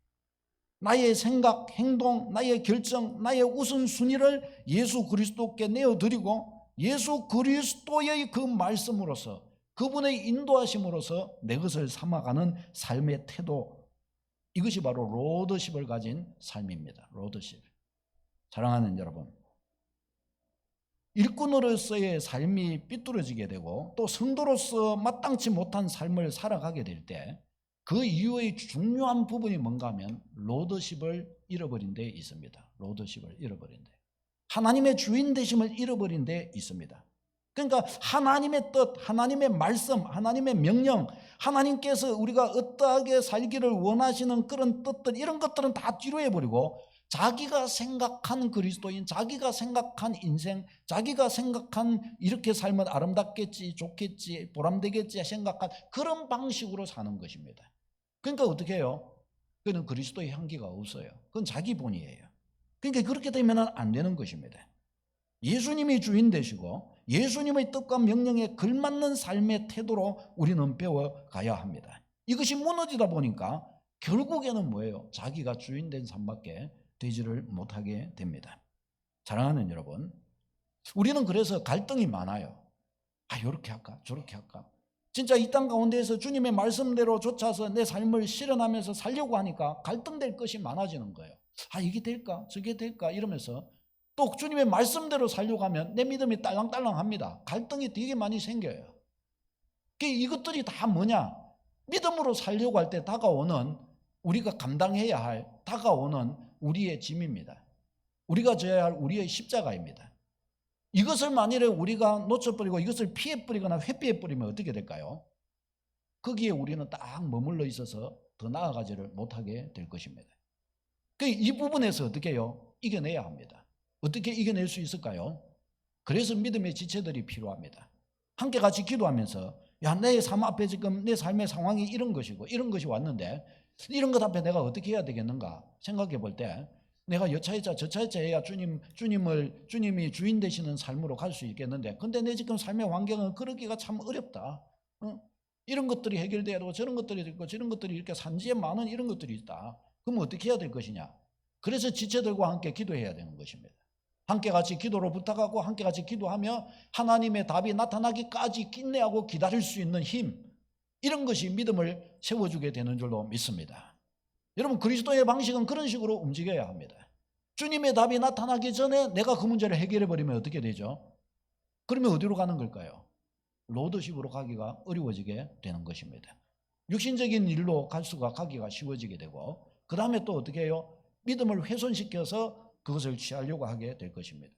A: 나의 생각, 행동, 나의 결정, 나의 우선순위를 예수 그리스도께 내어드리고 예수 그리스도의 그 말씀으로서, 그분의 인도하심으로서 내 것을 삼아가는 삶의 태도, 이것이 바로 로더십을 가진 삶입니다. 로더십. 사랑하는 여러분, 일꾼으로서의 삶이 삐뚤어지게 되고 또 성도로서 마땅치 못한 삶을 살아가게 될 때 그 이유의 중요한 부분이 뭔가 하면 로더십을 잃어버린 데 있습니다. 로더십을 잃어버린 데, 하나님의 주인 되심을 잃어버린 데 있습니다. 그러니까 하나님의 뜻, 하나님의 말씀, 하나님의 명령, 하나님께서 우리가 어떠하게 살기를 원하시는 그런 뜻들, 이런 것들은 다 뒤로 해버리고 자기가 생각한 그리스도인, 자기가 생각한 인생, 자기가 생각한 이렇게 살면 아름답겠지, 좋겠지, 보람되겠지 생각한 그런 방식으로 사는 것입니다. 그러니까 어떻게 해요? 그건 그리스도의 향기가 없어요. 그건 자기 본이에요. 그러니까 그렇게 되면 안 되는 것입니다. 예수님이 주인 되시고 예수님의 뜻과 명령에 걸맞는 삶의 태도로 우리는 배워가야 합니다. 이것이 무너지다 보니까 결국에는 뭐예요? 자기가 주인 된 삶밖에 되지를 못하게 됩니다. 사랑하는 여러분, 우리는 그래서 갈등이 많아요. 이렇게 할까 저렇게 할까. 진짜 이 땅 가운데에서 주님의 말씀대로 쫓아서 내 삶을 실현하면서 살려고 하니까 갈등될 것이 많아지는 거예요. 이게 될까 저게 될까 이러면서 또 주님의 말씀대로 살려고 하면 내 믿음이 딸랑딸랑합니다. 갈등이 되게 많이 생겨요. 이것들이 다 뭐냐? 믿음으로 살려고 할 때 다가오는, 우리가 감당해야 할 다가오는 우리의 짐입니다. 우리가 져야 할 우리의 십자가입니다. 이것을 만일에 우리가 놓쳐버리고 이것을 피해버리거나 회피해버리면 어떻게 될까요? 거기에 우리는 딱 머물러 있어서 더 나아가지를 못하게 될 것입니다. 이 부분에서 어떻게 해요? 이겨내야 합니다. 어떻게 이겨낼 수 있을까요? 그래서 믿음의 지체들이 필요합니다. 함께 같이 기도하면서 내 삶 앞에 지금 내 삶의 상황이 이런 것이고 이런 것이 왔는데 이런 것 앞에 내가 어떻게 해야 되겠는가 생각해 볼 때 내가 여차여차 저차여차 해야 주님이 주인 되시는 삶으로 갈 수 있겠는데, 근데 내 지금 삶의 환경은 그러기가 참 어렵다. 이런 것들이 해결돼야 되고 저런 것들이 있고 저런 것들이 이렇게 산지에 많은 이런 것들이 있다. 그럼 어떻게 해야 될 것이냐? 그래서 지체들과 함께 기도해야 되는 것입니다. 함께 같이 기도로 부탁하고 함께 같이 기도하며 하나님의 답이 나타나기까지 인내하고 기다릴 수 있는 힘, 이런 것이 믿음을 세워주게 되는 줄로 믿습니다. 여러분, 그리스도의 방식은 그런 식으로 움직여야 합니다. 주님의 답이 나타나기 전에 내가 그 문제를 해결해 버리면 어떻게 되죠? 그러면 어디로 가는 걸까요? 로더십으로 가기가 어려워지게 되는 것입니다. 육신적인 일로 가기가 쉬워지게 되고, 그 다음에 또 어떻게 해요? 믿음을 훼손시켜서 그것을 취하려고 하게 될 것입니다.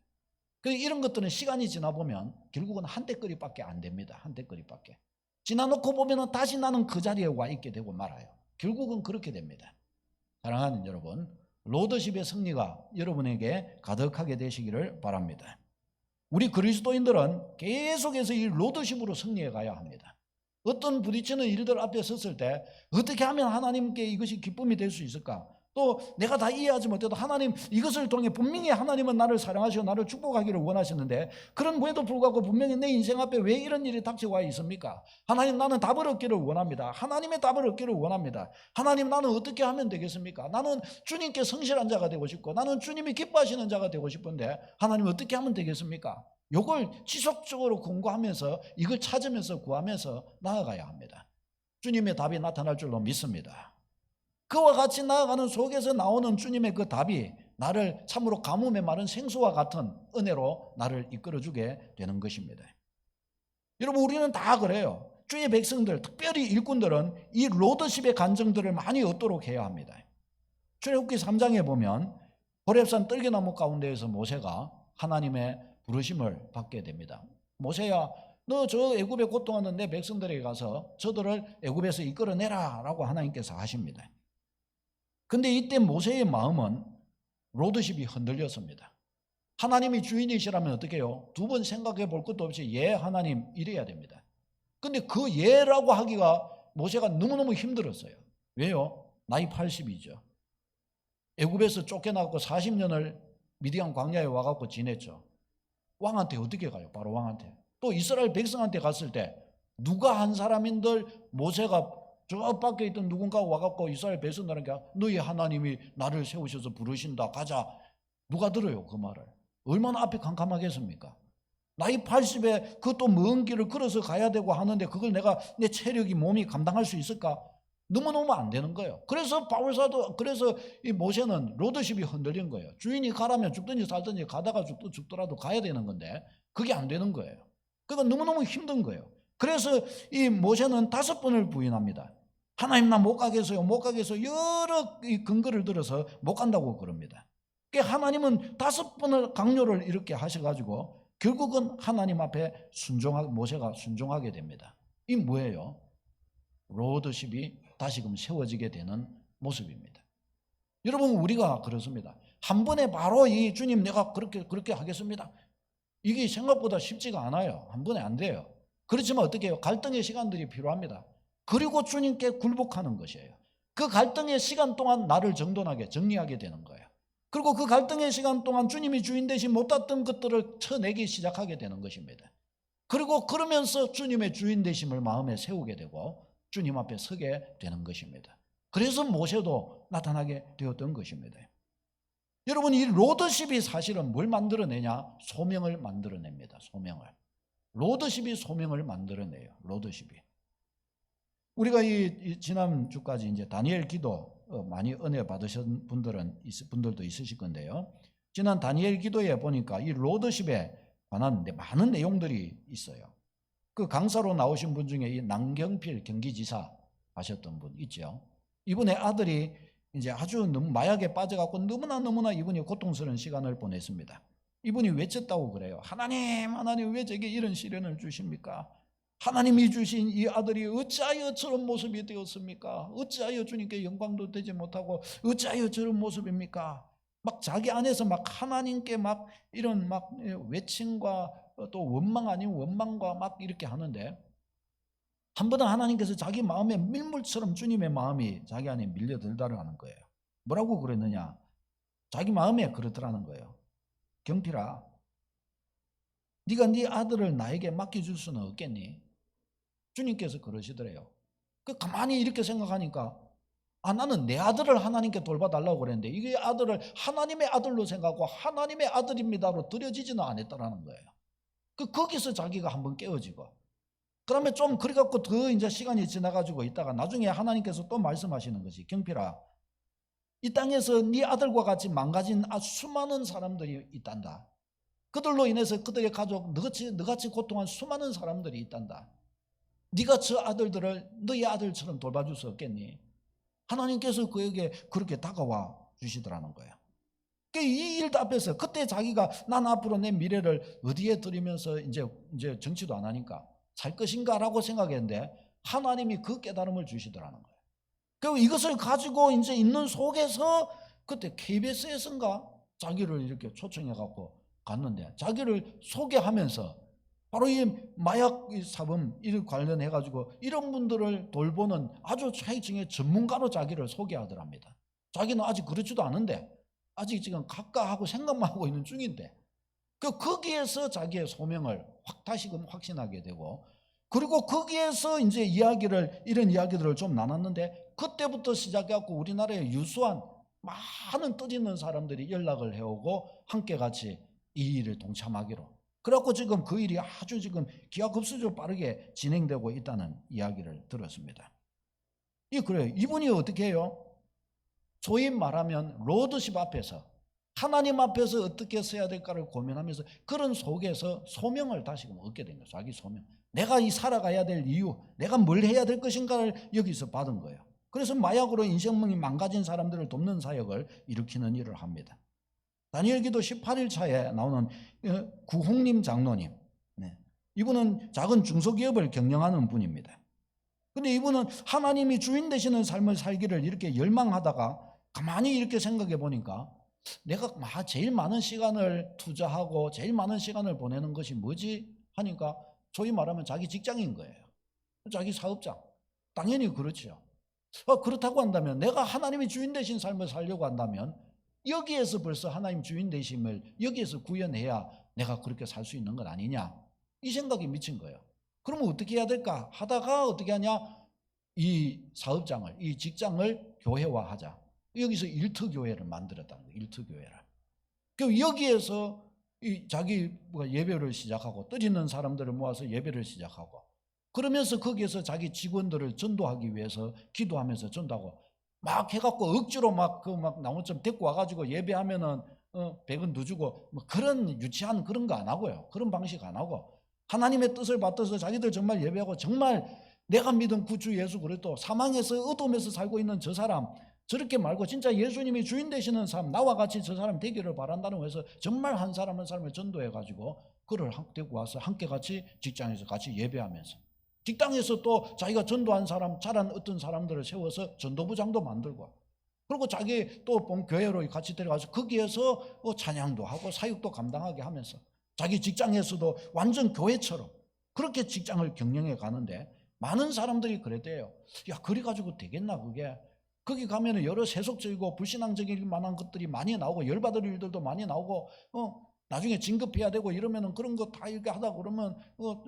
A: 이런 것들은 시간이 지나 보면 결국은 한때거리밖에 안 됩니다. 한때거리밖에. 지나놓고 보면 다시 나는 그 자리에 와 있게 되고 말아요. 결국은 그렇게 됩니다. 사랑하는 여러분, 로더십의 승리가 여러분에게 가득하게 되시기를 바랍니다. 우리 그리스도인들은 계속해서 이 로더십으로 승리해 가야 합니다. 어떤 부딪히는 일들 앞에 섰을 때 어떻게 하면 하나님께 이것이 기쁨이 될 수 있을까? 또 내가 다 이해하지 못해도 하나님, 이것을 통해 분명히 하나님은 나를 사랑하시고 나를 축복하기를 원하시는데 그럼에도 불구하고 분명히 내 인생 앞에 왜 이런 일이 닥쳐와 있습니까? 하나님, 나는 답을 얻기를 원합니다. 하나님의 답을 얻기를 원합니다. 하나님, 나는 어떻게 하면 되겠습니까? 나는 주님께 성실한 자가 되고 싶고 나는 주님이 기뻐하시는 자가 되고 싶은데 하나님 어떻게 하면 되겠습니까? 이걸 지속적으로 공부하면서 이걸 찾으면서 구하면서 나아가야 합니다. 주님의 답이 나타날 줄로 믿습니다. 그와 같이 나아가는 속에서 나오는 주님의 그 답이 나를 참으로 가뭄에 마른 생수와 같은 은혜로 나를 이끌어주게 되는 것입니다. 여러분, 우리는 다 그래요. 주의 백성들, 특별히 일꾼들은 이 로더십의 간증들을 많이 얻도록 해야 합니다. 출애굽기 3장에 보면 호렙산 떨기나무 가운데에서 모세가 하나님의 부르심을 받게 됩니다. 모세야, 너 저 애굽에 고통하는 내 백성들에게 가서 저들을 애굽에서 이끌어내라 라고 하나님께서 하십니다. 근데 이때 모세의 마음은 로드십이 흔들렸습니다. 하나님이 주인이시라면 어떻게 해요? 두 번 생각해 볼 것도 없이 예 하나님 이래야 됩니다. 근데 그 예라고 하기가 모세가 너무너무 힘들었어요. 왜요? 나이 80이죠. 애굽에서 쫓겨나고 40년을 미디안 광야에 와갖고 지냈죠. 왕한테 어떻게 가요? 바로 왕한테. 또 이스라엘 백성한테 갔을 때 누가 한 사람인들 모세가 저 밖에 있던 누군가 와갖고 이스라엘 백성들에게 너희 하나님이 나를 세우셔서 부르신다 가자. 누가 들어요 그 말을? 얼마나 앞에 캄캄하겠습니까? 나이 80에 그 또 먼 길을 걸어서 가야 되고 하는데 그걸 내가 내 체력이 몸이 감당할 수 있을까? 너무너무 안 되는 거예요. 그래서 바울사도 그래서 이 모세는 로드십이 흔들린 거예요. 주인이 가라면 죽든지 살든지 가다가 죽더라도 가야 되는 건데 그게 안 되는 거예요. 그러니까 너무너무 힘든 거예요. 그래서 이 모세는 5번을 부인합니다. 하나님 나 못 가겠어요. 못 가겠어요. 여러 이 근거를 들어서 못 간다고 그럽니다. 그러니까 하나님은 5번을 강요를 이렇게 하셔가지고 결국은 하나님 앞에 모세가 순종하게 됩니다. 이 뭐예요? 로드십이 다시금 세워지게 되는 모습입니다. 여러분 우리가 그렇습니다. 한 번에 바로 이 주님 내가 그렇게 하겠습니다. 이게 생각보다 쉽지가 않아요. 한 번에 안 돼요. 그렇지만 어떻게 해요? 갈등의 시간들이 필요합니다. 그리고 주님께 굴복하는 것이에요. 그 갈등의 시간 동안 나를 정리하게 되는 거예요. 그리고 그 갈등의 시간 동안 주님이 주인 대신 못했던 것들을 쳐내기 시작하게 되는 것입니다. 그리고 그러면서 주님의 주인 되심을 마음에 세우게 되고 주님 앞에 서게 되는 것입니다. 그래서 모세도 나타나게 되었던 것입니다. 여러분 이 로드십이 사실은 뭘 만들어내냐? 소명을 만들어냅니다. 소명을. 로드십이 소명을 만들어내요. 로드십이. 우리가 이 지난 주까지 이제 다니엘 기도 많이 은혜 받으신 분들도 있으실 건데요. 지난 다니엘 기도에 보니까 이 로드십에 관한 많은 내용들이 있어요. 그 강사로 나오신 분 중에 이 남경필 경기지사 하셨던 분 있죠. 이분의 아들이 이제 아주 너무 마약에 빠져갖고 너무나 이분이 고통스러운 시간을 보냈습니다. 이분이 외쳤다고 그래요. 하나님 왜 제게 이런 시련을 주십니까? 하나님이 주신 이 아들이 어찌하여 저런 모습이 되었습니까? 어찌하여 주님께 영광도 되지 못하고 어찌하여 저런 모습입니까? 막 자기 안에서 막 하나님께 막 이런 막 외침과 또 원망 아닌 원망과 막 이렇게 하는데 한 번은 하나님께서 자기 마음에 밀물처럼 주님의 마음이 자기 안에 밀려들다라는 거예요. 뭐라고 그랬느냐? 자기 마음에 그렇더라는 거예요. 경필아, 네가 네 아들을 나에게 맡겨줄 수는 없겠니? 주님께서 그러시더래요. 그 가만히 이렇게 생각하니까 나는 내 아들을 하나님께 돌봐달라고 그랬는데 이게 아들을 하나님의 아들로 생각하고 하나님의 아들입니다로 들여지지는 않았다라는 거예요. 거기서 자기가 한번 깨어지고 그러면 좀 그래갖고 더 이제 시간이 지나가지고 있다가 나중에 하나님께서 또 말씀하시는 것이 경필아, 이 땅에서 네 아들과 같이 망가진 수많은 사람들이 있단다. 그들로 인해서 그들의 가족 너같이 고통한 수많은 사람들이 있단다. 네가 저 아들들을 너희 아들처럼 돌봐줄 수 없겠니? 하나님께서 그에게 그렇게 다가와 주시더라는 거예요. 이 일 앞에서 그때 자기가 난 앞으로 내 미래를 어디에 들이면서 이제 정치도 안 하니까 살 것인가라고 생각했는데 하나님이 그 깨달음을 주시더라는 거예요. 그리고 이것을 가지고 이제 있는 속에서 그때 KBS에선가 자기를 이렇게 초청해 갖고 갔는데 자기를 소개하면서 바로 이 마약 사범 일 관련해 가지고 이런 분들을 돌보는 아주 차이층의 전문가로 자기를 소개하더랍니다. 자기는 아직 그렇지도 않은데 아직 지금 각가하고 생각만 하고 있는 중인데 거기에서 자기의 소명을 다시금 확신하게 되고 그리고 거기에서 이제 이런 이야기들을 좀 나눴는데 그때부터 시작해갖고 우리나라에 유수한 많은 뜻있는 사람들이 연락을 해오고 함께 같이 이 일을 동참하기로. 그래갖고 지금 그 일이 아주 지금 기하급수적으로 빠르게 진행되고 있다는 이야기를 들었습니다. 그래요. 이분이 어떻게 해요? 소위 말하면 로드십 앞에서 하나님 앞에서 어떻게 써야 될까를 고민하면서 그런 속에서 소명을 다시금 얻게 된 거예요. 자기 소명. 내가 살아가야 될 이유, 내가 뭘 해야 될 것인가를 여기서 받은 거예요. 그래서 마약으로 인생이 망가진 사람들을 돕는 사역을 일으키는 일을 합니다. 다니엘기도 18일 차에 나오는 구홍림 장로님, 이분은 작은 중소기업을 경영하는 분입니다. 근데 이분은 하나님이 주인 되시는 삶을 살기를 이렇게 열망하다가 가만히 이렇게 생각해 보니까 내가 제일 많은 시간을 투자하고 제일 많은 시간을 보내는 것이 뭐지? 하니까 소위 말하면 자기 직장인 거예요. 자기 사업장. 당연히 그렇죠. 그렇다고 한다면 내가 하나님의 주인 되신 삶을 살려고 한다면 여기에서 벌써 하나님 주인 되심을 여기에서 구현해야 내가 그렇게 살 수 있는 것 아니냐, 이 생각이 미친 거예요. 그러면 어떻게 해야 될까 하다가 어떻게 하냐, 이 사업장을, 이 직장을 교회화하자. 여기서 일터교회를 만들었다는 거예요. 일터교회를. 그 여기에서 자기 예배를 시작하고 뜰 있는 사람들을 모아서 예배를 시작하고, 그러면서 거기에서 자기 직원들을 전도하기 위해서 기도하면서 전도하고 막 해갖고 억지로 막 나무점 데리고 와가지고 예배하면은 100원 더 주고 뭐 그런 유치한 그런 거 안 하고요. 그런 방식 안 하고 하나님의 뜻을 받아서 자기들 정말 예배하고, 정말 내가 믿은 구주 예수 그리스도, 사망에서 어둠에서 살고 있는 저 사람, 저렇게 말고 진짜 예수님이 주인 되시는 사람, 나와 같이 저 사람 되기를 바란다는 거에서 정말 한 사람 한 사람을 전도해가지고 그를 데리고 와서 함께 같이 직장에서 같이 예배하면서, 직장에서 또 자기가 전도한 사람, 잘한 어떤 사람들을 세워서 전도부장도 만들고, 그리고 자기 또 교회로 같이 데려가서 거기에서 찬양도 하고 사역도 감당하게 하면서 자기 직장에서도 완전 교회처럼 그렇게 직장을 경영해 가는데, 많은 사람들이 그랬대요. 야, 그래가지고 되겠나 그게? 거기 가면은 여러 세속적이고 불신앙적일 만한 것들이 많이 나오고 열받을 일들도 많이 나오고 나중에 진급해야 되고 이러면은 그런 거 다 이렇게 하다 그러면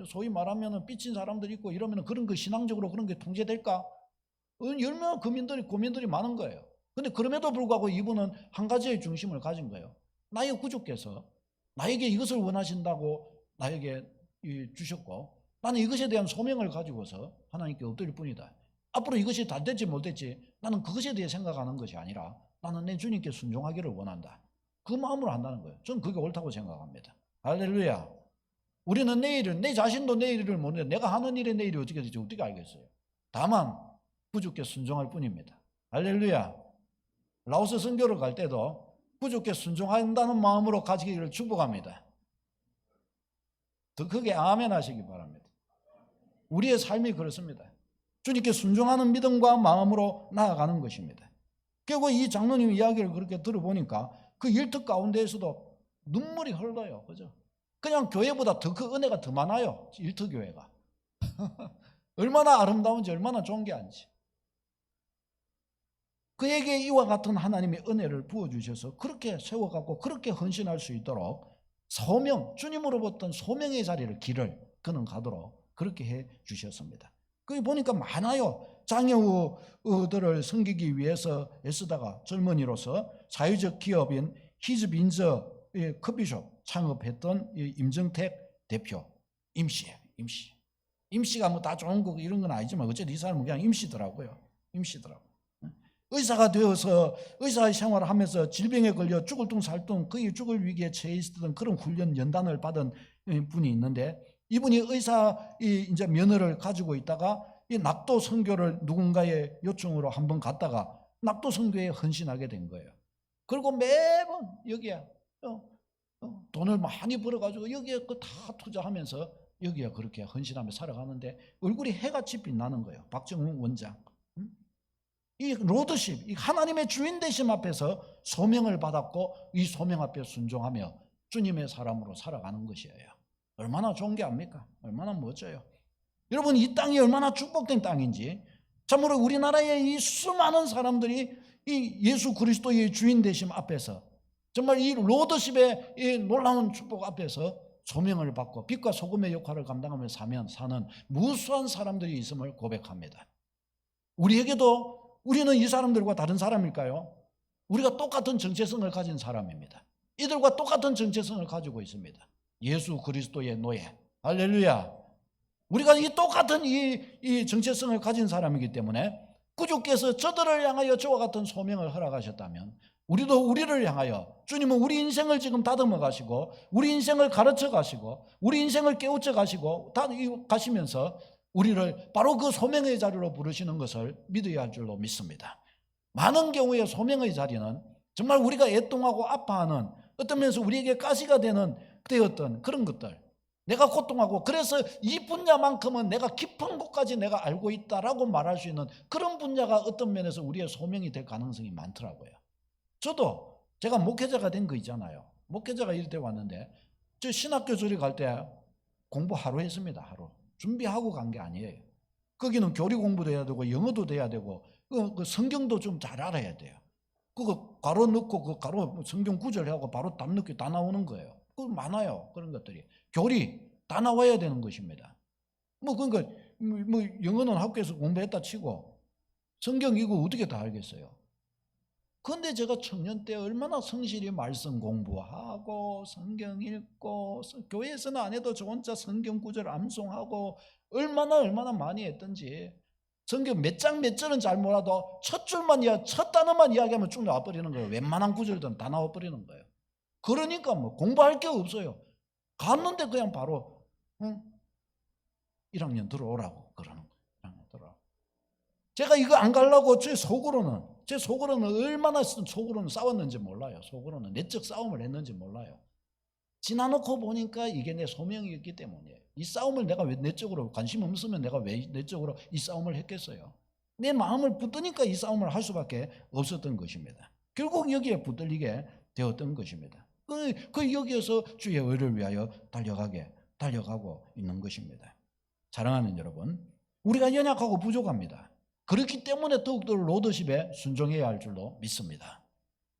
A: 소위 말하면은 삐친 사람들이 있고 이러면은 그런 거 신앙적으로 그런 게 통제될까? 얼마나 고민들이 많은 거예요. 근데 그럼에도 불구하고 이분은 한 가지의 중심을 가진 거예요. 나의 구주께서 나에게 이것을 원하신다고 나에게 주셨고, 나는 이것에 대한 소명을 가지고서 하나님께 엎드릴 뿐이다. 앞으로 이것이 다 될지 못 될지 나는 그것에 대해 생각하는 것이 아니라 나는 내 주님께 순종하기를 원한다. 그 마음으로 한다는 거예요. 저는 그게 옳다고 생각합니다. 할렐루야. 우리는 내일을, 내 자신도 내일을 모르는데 내가 하는 일의 내일이 어떻게 될지 어떻게 알겠어요? 다만 구주께 순종할 뿐입니다. 할렐루야. 라오스 선교를 갈 때도 구주께 순종한다는 마음으로 가시기를 축복합니다. 더 크게 아멘 하시기 바랍니다. 우리의 삶이 그렇습니다. 주님께 순종하는 믿음과 마음으로 나아가는 것입니다. 결국 이 장로님 이야기를 그렇게 들어보니까 그 일터 가운데에서도 눈물이 흘러요. 그죠? 그냥 교회보다 더 그 은혜가 더 많아요. 일터 교회가. 얼마나 아름다운지, 얼마나 좋은 게 아닌지. 그에게 이와 같은 하나님의 은혜를 부어주셔서 그렇게 세워갖고 그렇게 헌신할 수 있도록 소명, 주님으로부터 소명의 자리를, 길을 그는 가도록 그렇게 해 주셨습니다. 거기 보니까 많아요. 장애우들을 섬기기 위해서 애쓰다가 젊은이로서 사회적 기업인 히즈빈저 커피숍 창업했던 임정택 대표, 임씨예요. 임씨가 뭐 다 좋은 거 이런 건 아니지만 어쨌든 이 사람은 그냥 임씨더라고요. 의사가 되어서 의사 생활을 하면서 질병에 걸려 죽을 둥 살 둥 거의 죽을 위기에 처해 있었던 그런 훈련 연단을 받은 분이 있는데, 이분이 의사 이제 면허를 가지고 있다가 이 낙도 선교를 누군가의 요청으로 한번 갔다가 낙도 선교에 헌신하게 된 거예요. 그리고 매번 여기에 돈을 많이 벌어가지고 여기에 그 다 투자하면서 여기에 그렇게 헌신하며 살아가는데 얼굴이 해같이 빛나는 거예요. 박정훈 원장. 이 로드십, 이 하나님의 주인 되심 앞에서 소명을 받았고 이 소명 앞에 순종하며 주님의 사람으로 살아가는 것이에요. 얼마나 좋은 게 아닙니까? 얼마나 멋져요. 여러분, 이 땅이 얼마나 축복된 땅인지, 참으로 우리나라의 이 수많은 사람들이 이 예수 그리스도의 주인 되심 앞에서 정말 이 로드십의 이 놀라운 축복 앞에서 소명을 받고 빛과 소금의 역할을 감당하며 사는 무수한 사람들이 있음을 고백합니다. 우리는 이 사람들과 다른 사람일까요? 우리가 똑같은 정체성을 가진 사람입니다. 이들과 똑같은 정체성을 가지고 있습니다. 예수 그리스도의 노예. 할렐루야. 우리가 이 똑같은 이 정체성을 가진 사람이기 때문에 구주께서 저들을 향하여 저와 같은 소명을 허락하셨다면 우리도 우리를 향하여, 주님은 우리 인생을 지금 다듬어 가시고 우리 인생을 가르쳐 가시고 우리 인생을 깨우쳐 가시고 가시면서 우리를 바로 그 소명의 자리로 부르시는 것을 믿어야 할 줄로 믿습니다. 많은 경우에 소명의 자리는 정말 우리가 애통하고 아파하는, 어떤 면에서 우리에게 가시가 되는 어떤 그런 것들, 내가 고통하고 그래서 이 분야만큼은 내가 깊은 곳까지 내가 알고 있다라고 말할 수 있는 그런 분야가 어떤 면에서 우리의 소명이 될 가능성이 많더라고요. 저도 제가 목회자가 된 거 있잖아요. 목회자가 이럴 때 왔는데 저 신학교 조리 갈 때 공부 하루 했습니다. 하루. 준비하고 간 게 아니에요. 거기는 교리 공부도 해야 되고 영어도 돼야 되고 그 성경도 좀 잘 알아야 돼요. 그거 가로 넣고 그 가로 성경 구절하고 바로 답 넣기 다 나오는 거예요. 그 많아요. 그런 것들이. 교리 다 나와야 되는 것입니다. 뭐 그러니까 뭐 영어는 학교에서 공부했다 치고 성경 이거 어떻게 다 알겠어요? 그런데 제가 청년 때 얼마나 성실히 말씀 공부하고 성경 읽고 교회에서는 안 해도 저 혼자 성경 구절 암송하고 얼마나 많이 했던지 성경 몇 장 몇 절은 잘 몰라도 첫 줄만 첫 단어만 이야기하면 쭉 나와버리는 거예요. 웬만한 구절들은 다 나와버리는 거예요. 그러니까 뭐 공부할 게 없어요. 갔는데 그냥 바로 1학년 들어오라고 그러는 거예요. 1학년 들어오라고. 제가 이거 안 가려고 제 속으로는 얼마나 속으로는 싸웠는지 몰라요. 속으로는 내적 싸움을 했는지 몰라요. 지나놓고 보니까 이게 내 소명이었기 때문이에요. 이 싸움을 내가 왜 내적으로 관심 없으면 내가 왜 내적으로 이 싸움을 했겠어요. 내 마음을 붙드니까 이 싸움을 할 수밖에 없었던 것입니다. 결국 여기에 붙들리게 되었던 것입니다. 그 여기에서 주의 의를 위하여 달려가고 있는 것입니다. 사랑하는 여러분, 우리가 연약하고 부족합니다. 그렇기 때문에 더욱더 로더십에 순종해야 할 줄로 믿습니다.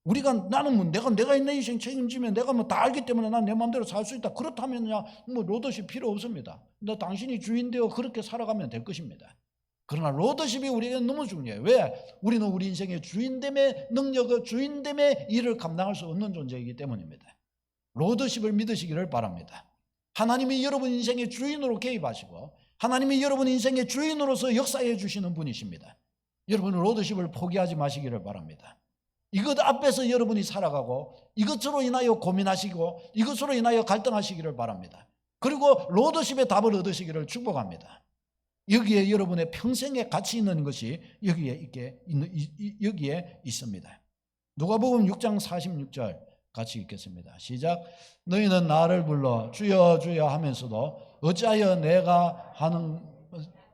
A: 우리가 나는 뭐 내가 내 인생 책임지면 내가 뭐 다 알기 때문에 난 내 마음대로 살 수 있다. 그렇다면야 뭐 로더십 필요 없습니다. 너 당신이 주인 되어 그렇게 살아가면 될 것입니다. 그러나 로더십이 우리에게 너무 중요해요. 왜? 우리는 우리 인생의 주인됨의 능력을 주인됨의 일을 감당할 수 없는 존재이기 때문입니다. 로더십을 믿으시기를 바랍니다. 하나님이 여러분 인생의 주인으로 개입하시고 하나님이 여러분 인생의 주인으로서 역사해 주시는 분이십니다. 여러분은 로더십을 포기하지 마시기를 바랍니다. 이것 앞에서 여러분이 살아가고 이것으로 인하여 고민하시고 이것으로 인하여 갈등하시기를 바랍니다. 그리고 로더십의 답을 얻으시기를 축복합니다. 여기에 여러분의 평생에 가치 있는 것이 여기에 있습니다. 누가복음 6장 46절 같이 읽겠습니다. 시작. 너희는 나를 불러 주여 주여 하면서도 어찌하여 내가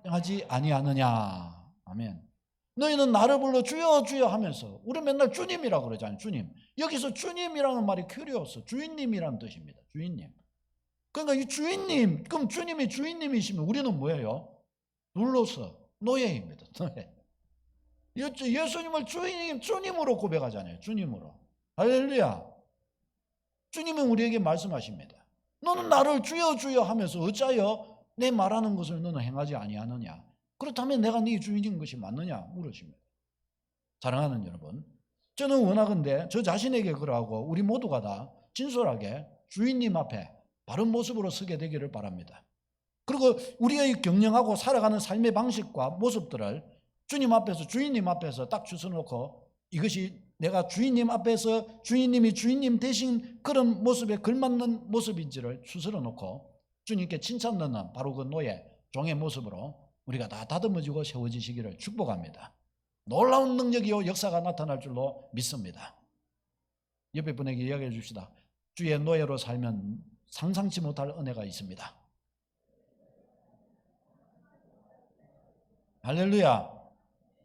A: 하지 아니하느냐. 아멘. 너희는 나를 불러 주여 주여 하면서 우리 맨날 주님이라고 그러잖아요. 주님. 여기서 주님이라는 말이 큐리오스 주인님이라는 뜻입니다. 주인님. 그러니까 이 주인님, 그럼 주님이 주인님이시면 우리는 뭐예요? 눌러서 노예입니다. 노예. 예수님을 주님으로 고백하잖아요. 주님으로. 할렐루야. 주님은 우리에게 말씀하십니다. 너는 나를 주여 주여 하면서 어찌하여 내 말하는 것을 너는 행하지 아니하느냐. 그렇다면 내가 네 주인인 것이 맞느냐 물으십니다. 사랑하는 여러분, 저는 원하건대 저 자신에게 그러하고 우리 모두가 다 진솔하게 주인님 앞에 바른 모습으로 서게 되기를 바랍니다. 그리고 우리의 경영하고 살아가는 삶의 방식과 모습들을 주님 앞에서 주인님 앞에서 딱 주워놓고 이것이 내가 주인님 앞에서 주인님이 주인님 대신 그런 모습에 걸맞는 모습인지를 추스러 놓고 주님께 칭찬 넣는 바로 그 노예 종의 모습으로 우리가 다 다듬어지고 세워지시기를 축복합니다. 놀라운 능력이요 역사가 나타날 줄로 믿습니다. 옆에 분에게 이야기해 줍시다. 주의 노예로 살면 상상치 못할 은혜가 있습니다. 할렐루야.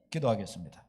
A: 기도하겠습니다.